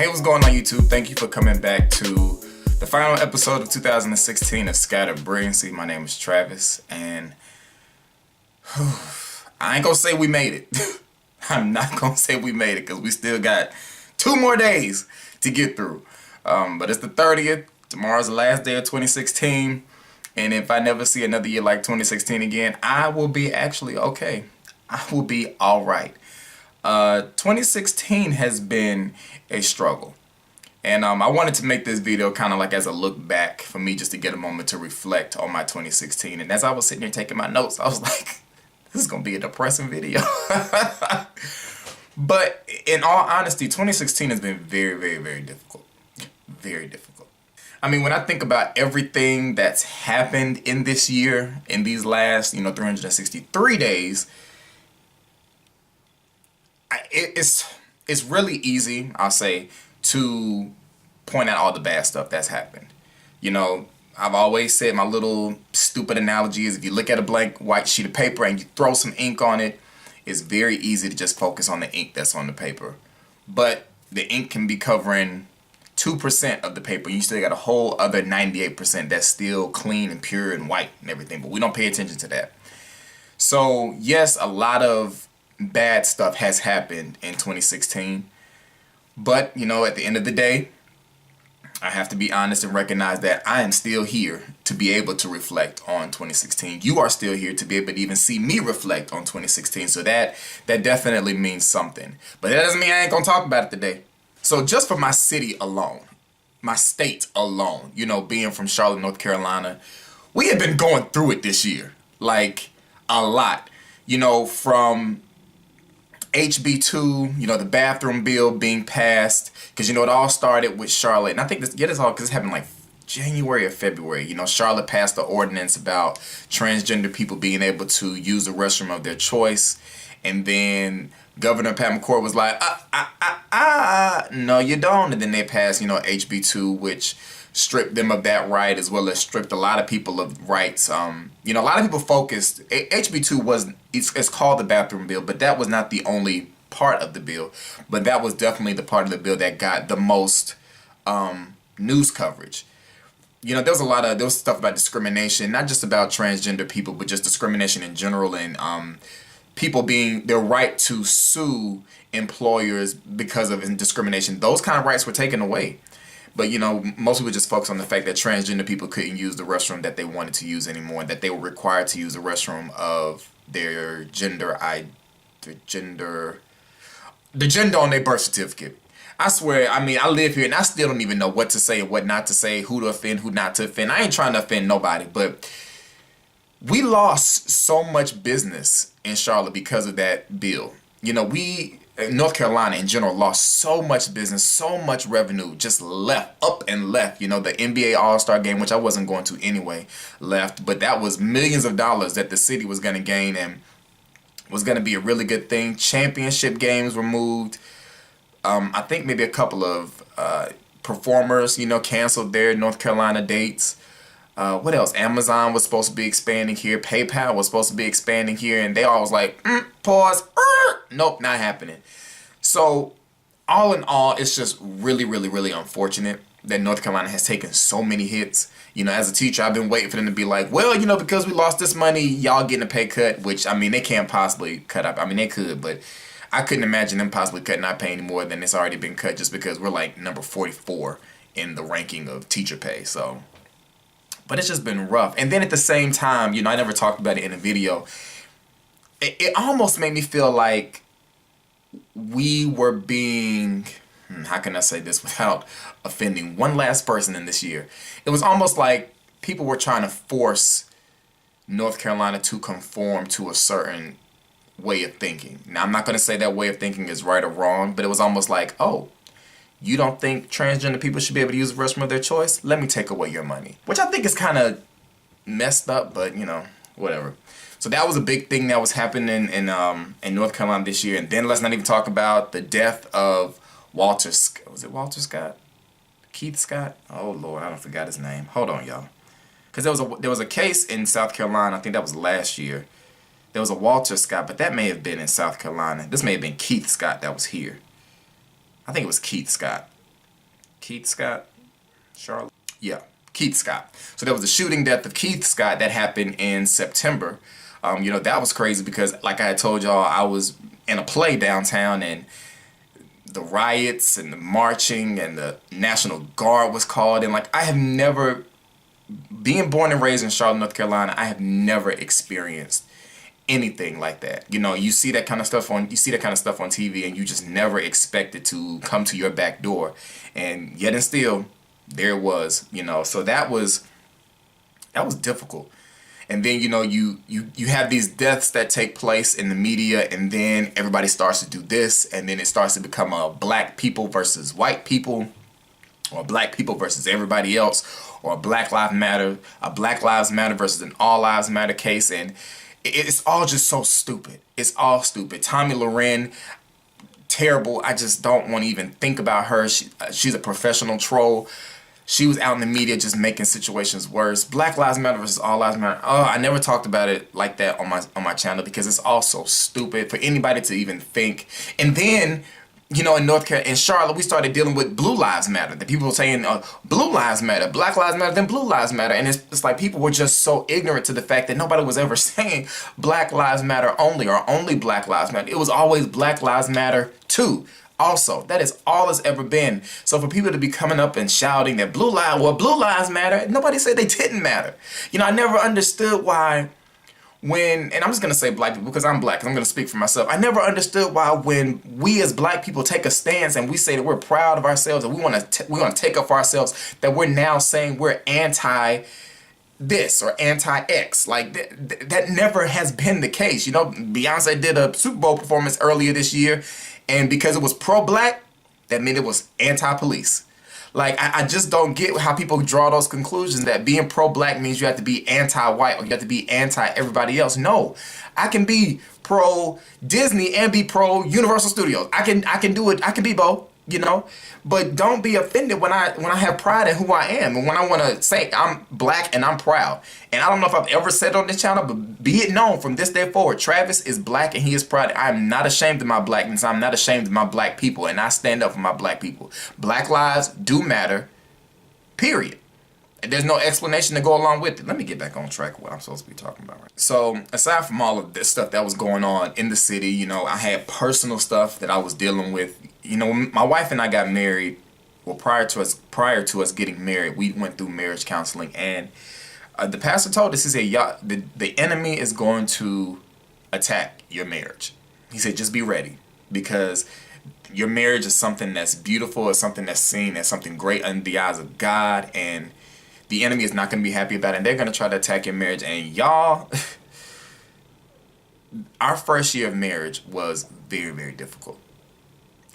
Hey, what's going on YouTube? Thank you for coming back to the final episode of 2016 of Scattered Brilliancy. My name is Travis, and I ain't gonna say we made it. I'm not gonna say we made it because we still got 2 more days to get through. But it's the 30th. Tomorrow's the last day of 2016. And if I never see another year like 2016 again, I will be actually okay. I will be alright. 2016 has been a struggle. And I wanted to make this video kind of like as a look back for me, just to get a moment to reflect on my 2016. And as I was sitting here taking my notes, I was like, this is going to be a depressing video. But in all honesty, 2016 has been very, very, very difficult. Very difficult. I mean, when I think about everything that's happened in this year, in these last, 363 days, it's really easy, I'll say, to point out all the bad stuff that's happened. I've always said my little stupid analogy is if you look at a blank white sheet of paper and you throw some ink on it, it's very easy to just focus on the ink that's on the paper. But the ink can be covering 2% of the paper. You still got a whole other 98% that's still clean and pure and white and everything, but we don't pay attention to that. So yes, a lot of bad stuff has happened in 2016, but at the end of the day, I have to be honest and recognize that I am still here to be able to reflect on 2016. You are still here to be able to even see me reflect on 2016, so that definitely means something. But that doesn't mean I ain't gonna talk about it today. So just for my city alone, my state alone, being from Charlotte, North Carolina, we have been going through it this year, like a lot, from HB2, the bathroom bill being passed, because it all started with Charlotte, and I think this all because it happened like January or February. Charlotte passed the ordinance about transgender people being able to use the restroom of their choice, and then Governor Pat McCord was like, no you don't, and then they passed, HB2, which stripped them of that right, as well as stripped a lot of people of rights. A lot of people focused, HB2 it's called the bathroom bill, but that was not the only part of the bill, but that was definitely the part of the bill that got the most news coverage. There was stuff about discrimination, not just about transgender people, but just discrimination in general, and people being their right to sue employers because of discrimination. Those kind of rights were taken away. But, most people just focus on the fact that transgender people couldn't use the restroom that they wanted to use anymore, and that they were required to use the restroom of their gender on their birth certificate. I swear, I live here and I still don't even know what to say and what not to say, who to offend, who not to offend. I ain't trying to offend nobody, but we lost so much business in Charlotte because of that bill. North Carolina in general lost so much business, so much revenue, just left, up and left. The NBA All-Star game, which I wasn't going to anyway, left, but that was millions of dollars that the city was going to gain and was going to be a really good thing. Championship games were moved. I think maybe a couple of performers, canceled their North Carolina dates. What else? Amazon was supposed to be expanding here. PayPal was supposed to be expanding here. And they all was like, pause. Nope, not happening. So all in all, it's just really, really, really unfortunate that North Carolina has taken so many hits. As a teacher, I've been waiting for them to be like, well, because we lost this money, y'all getting a pay cut, which, they can't possibly cut up. They could, but I couldn't imagine them possibly cutting our pay any more than it's already been cut, just because we're like number 44 in the ranking of teacher pay. So, but it's just been rough. And then at the same time, I never talked about it in a video. It almost made me feel like we were being, how can I say this without offending one last person in this year? It was almost like people were trying to force North Carolina to conform to a certain way of thinking. Now, I'm not going to say that way of thinking is right or wrong, but it was almost like, oh, you don't think transgender people should be able to use the restroom of their choice? Let me take away your money. Which I think is kind of messed up, but, whatever. So that was a big thing that was happening in North Carolina this year. And then let's not even talk about the death of Walter Scott. Was it Walter Scott? Keith Scott? Oh, Lord, I don't forgot his name. Hold on, y'all. Because there was a case in South Carolina, I think that was last year. There was a Walter Scott, but that may have been in South Carolina. This may have been Keith Scott that was here. I think it was Keith Scott. Keith Scott, Charlotte. Yeah, Keith Scott. So there was a shooting death of Keith Scott that happened in September. You know, that was crazy because, like I had told y'all, I was in a play downtown, and the riots and the marching and the National Guard was called. And like, I have never, being born and raised in Charlotte, North Carolina, I have never experienced anything like that. You know, you see that kind of stuff on TV, and you just never expect it to come to your back door. And yet and still, there it was, you know. So that was difficult. And then, you know, you have these deaths that take place in the media, and then everybody starts to do this, and then it starts to become a black people versus white people, or black people versus everybody else, or a Black Lives Matter versus an All Lives Matter case. And it's all just so stupid. It's all stupid. Tommy Loren, terrible. I just don't want to even think about her. She's a professional troll. She was out in the media just making situations worse. Black Lives Matter versus All Lives Matter. Oh, I never talked about it like that on my channel because it's all so stupid for anybody to even think. And then, you know, in Charlotte, we started dealing with Blue Lives Matter. The people were saying Blue Lives Matter, Black Lives Matter, then Blue Lives Matter. And it's like people were just so ignorant to the fact that nobody was ever saying Black Lives Matter only, or only Black Lives Matter. It was always Black Lives Matter too. Also, that is all it's ever been. So for people to be coming up and shouting that Blue Lives Matter, nobody said they didn't matter. You know, I never understood why and I'm just going to say black people because I'm black, and I'm going to speak for myself. I never understood why when we as black people take a stance and we say that we're proud of ourselves and we want to take up for ourselves, that we're now saying we're anti this or anti-X. Like that never has been the case. You know, Beyonce did a Super Bowl performance earlier this year, and because it was pro-black, that meant it was anti-police. Like, I just don't get how people draw those conclusions that being pro-black means you have to be anti-white or you have to be anti-everybody else. No, I can be pro-Disney and be pro-Universal Studios. I can do it. I can be both, you know. But don't be offended when I have pride in who I am, and when I want to say I'm black and I'm proud. And I don't know if I've ever said on this channel, but be it known from this day forward, Travis is black and he is proud. I'm not ashamed of my blackness. I'm not ashamed of my black people, and I stand up for my black people. Black lives do matter, period. And there's no explanation to go along with it. Let me get back on track of what I'm supposed to be talking about. Right. So aside from all of this stuff that was going on in the city, you know, I had personal stuff that I was dealing with. You know, my wife and I got married. Well, prior to us getting married, we went through marriage counseling, and the pastor told us, he said, the enemy is going to attack your marriage. He said, just be ready, because your marriage is something that's beautiful, it's something that's seen as something great under the eyes of God, and the enemy is not going to be happy about it, and they're going to try to attack your marriage. And y'all, our first year of marriage was very, very difficult.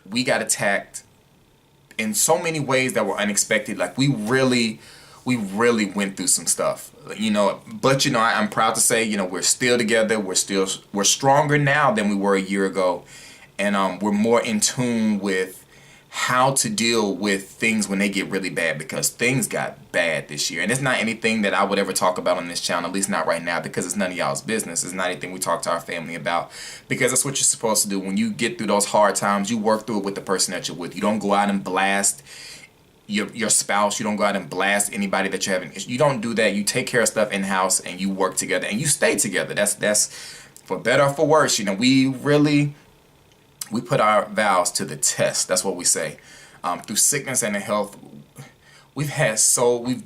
We got attacked in so many ways that were unexpected. Like, we really went through some stuff, you know. But, you know, I'm proud to say, you know, we're still together. We're stronger now than we were a year ago. And we're more in tune with how to deal with things when they get really bad, because things got bad this year. And it's not anything that I would ever talk about on this channel, at least not right now, because it's none of y'all's business. It's not anything we talk to our family about, because that's what you're supposed to do. When you get through those hard times, you work through it with the person that you're with. You don't go out and blast your spouse. You don't go out and blast anybody that you're having. You don't do that. You take care of stuff in-house, and you work together, and you stay together. That's for better or for worse. You know, we put our vows to the test. That's what we say. Through sickness and in health, we've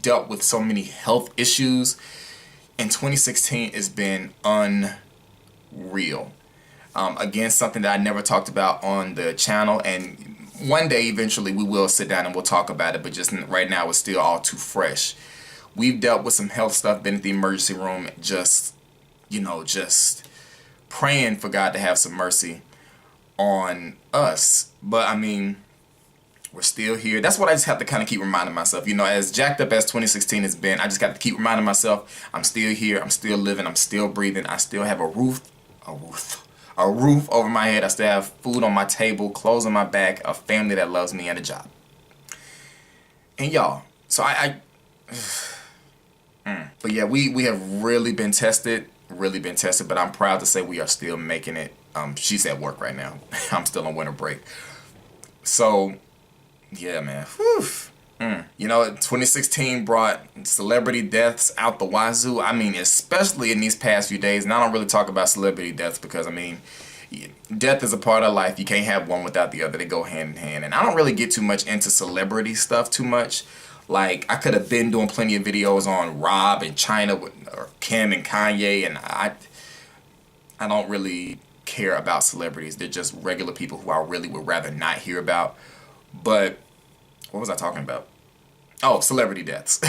dealt with so many health issues. And 2016 has been unreal. Again, something that I never talked about on the channel. And one day, eventually, we will sit down and we'll talk about it. But just right now, it's still all too fresh. We've dealt with some health stuff, been at the emergency room, just praying for God to have some mercy on us. But I mean, we're still here. That's what I just have to kind of keep reminding myself. You know, as jacked up as 2016 has been, I just got to keep reminding myself I'm still here, I'm still living, I'm still breathing, I still have a roof over my head, I still have food on my table, clothes on my back, a family that loves me, and a job. And y'all, so but yeah, we have really been tested, but I'm proud to say we are still making it. She's at work right now. I'm still on winter break. So Yeah, man. Whew. You know, 2016 brought celebrity deaths out the wazoo. I mean, especially in these past few days. And I don't really talk about celebrity deaths because, I mean, death is a part of life. You can't have one without the other. They go hand in hand. And I don't really get too much into celebrity stuff too much. Like, I could have been doing plenty of videos on Rob and China or Kim and Kanye. And I don't really care about celebrities. They're just regular people who I really would rather not hear about. But what was I talking about? Oh, celebrity deaths.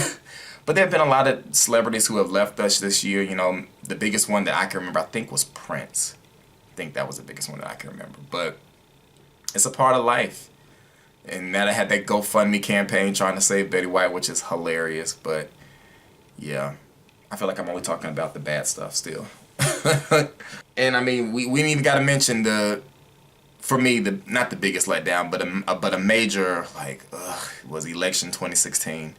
But there have been a lot of celebrities who have left us this year. You know, the biggest one that I can remember, I think, was Prince. I think that was the biggest one that I can remember. But it's a part of life. And now they had that GoFundMe campaign trying to save Betty White, which is hilarious. But yeah, I feel like I'm only talking about the bad stuff still. And I mean, we even got to mention for me, not the biggest letdown, but a major, like, was election 2016.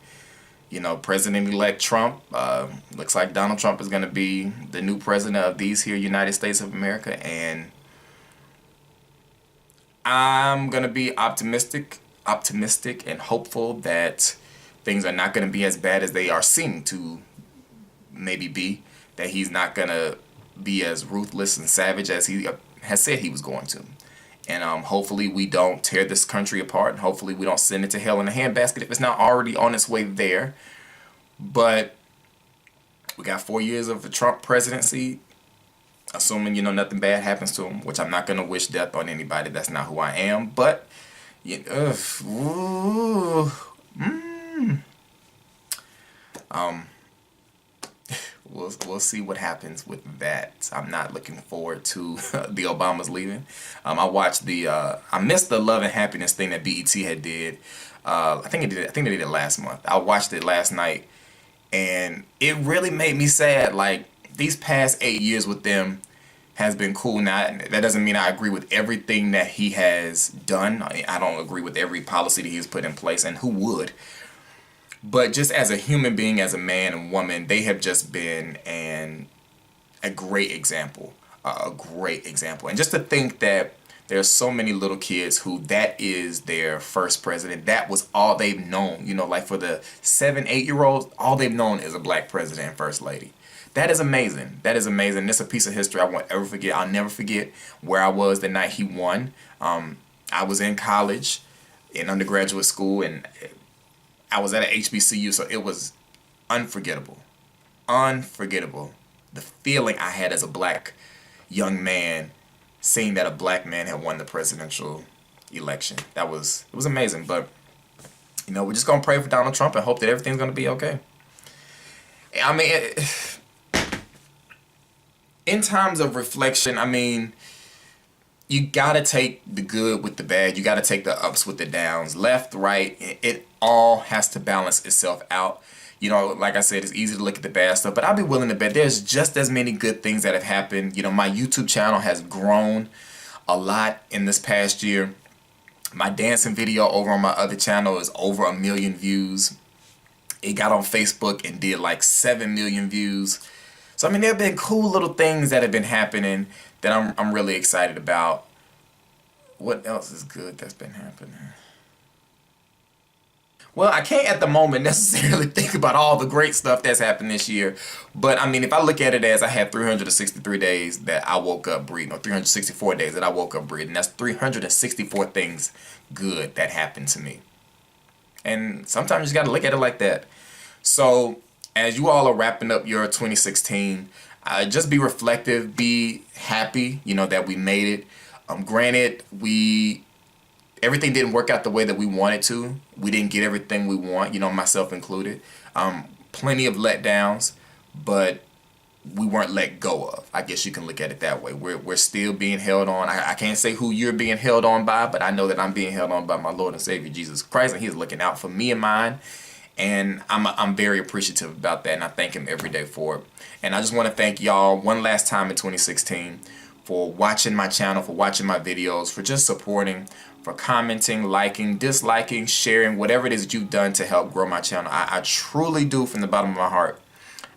You know, President-elect Trump, looks like Donald Trump is going to be the new president of these here United States of America. And I'm going to be optimistic and hopeful that things are not going to be as bad as they are seeming to maybe be, that he's not going to be as ruthless and savage as he has said he was going to. And hopefully we don't tear this country apart, and hopefully we don't send it to hell in a handbasket if it's not already on its way there. But we got 4 years of the Trump presidency, assuming, you know, nothing bad happens to him, which I'm not going to wish death on anybody. That's not who I am. But, We'll see what happens with that. I'm not looking forward to the Obamas leaving. I missed the Love and Happiness thing that BET had did. I think they did it last month. I watched it last night, and it really made me sad. Like, these past 8 years with them has been cool. Now, that doesn't mean I agree with everything that he has done. I don't agree with every policy that he's put in place, and who would? But just as a human being, as a man and woman, they have just been a great example. A great example. And just to think that there are so many little kids who that is their first president. That was all they've known. You know, like for the 7, 8-year-olds, all they've known is a black president and first lady. That is amazing. That is amazing. It's a piece of history I won't ever forget. I'll never forget where I was the night he won. I was in college, in undergraduate school, and I was at an HBCU, so it was unforgettable. Unforgettable. The feeling I had as a black young man, seeing that a black man had won the presidential election. It was amazing. But, you know, we're just going to pray for Donald Trump and hope that everything's going to be okay. I mean, in times of reflection, I mean, you gotta take the good with the bad. You gotta take the ups with the downs. Left, right, it all has to balance itself out. You know, like I said, it's easy to look at the bad stuff, but I'll be willing to bet there's just as many good things that have happened. You know, my YouTube channel has grown a lot in this past year. My dancing video over on my other channel is over 1 million views. It got on Facebook and did like 7 million views. So, I mean, there have been cool little things that have been happening that I'm really excited about. What else is good that's been happening? Well, I can't at the moment necessarily think about all the great stuff that's happened this year. But, I mean, if I look at it as I had 363 days that I woke up breathing, or 364 days that I woke up breathing, that's 364 things good that happened to me. And sometimes you got to look at it like that. So, as you all are wrapping up your 2016, just be reflective, be happy, you know, that we made it. Granted, everything didn't work out the way that we wanted to. We didn't get everything we want, you know, myself included. Plenty of letdowns, but we weren't let go of. I guess you can look at it that way. We're still being held on. I can't say who you're being held on by, but I know that I'm being held on by my Lord and Savior Jesus Christ, and He's looking out for me and mine. And I'm very appreciative about that, and I thank Him every day for it. And I just want to thank y'all one last time in 2016 for watching my channel, for watching my videos, for just supporting, for commenting, liking, disliking, sharing, whatever it is that you've done to help grow my channel. I truly do, from the bottom of my heart,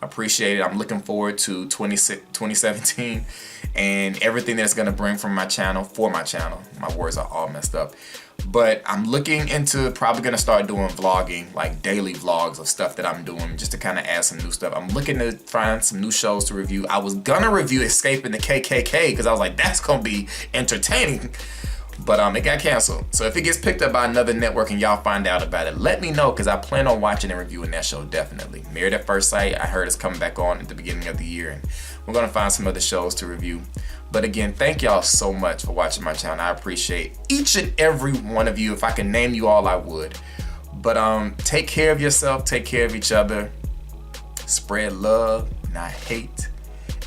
appreciate it. I'm looking forward to 2017 and everything that's going to bring from my channel for my channel. My words are all messed up. But I'm looking into probably going to start doing vlogging, like daily vlogs of stuff that I'm doing, just to kind of add some new stuff. I'm looking to find some new shows to review. I was going to review Escaping the KKK because I was like, that's going to be entertaining. But it got canceled. So if it gets picked up by another network and y'all find out about it, let me know, because I plan on watching and reviewing that show definitely. Married at First Sight, I heard it's coming back on at the beginning of the year, and we're going to find some other shows to review. But again, thank y'all so much for watching my channel. I appreciate each and every one of you. If I can name you all, I would. But take care of yourself, take care of each other, spread love, not hate,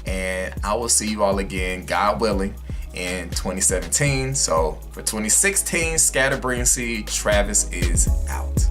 and I will see you all again, God willing, in 2017. So for 2016, Scatter Brilliancy, Travis is out.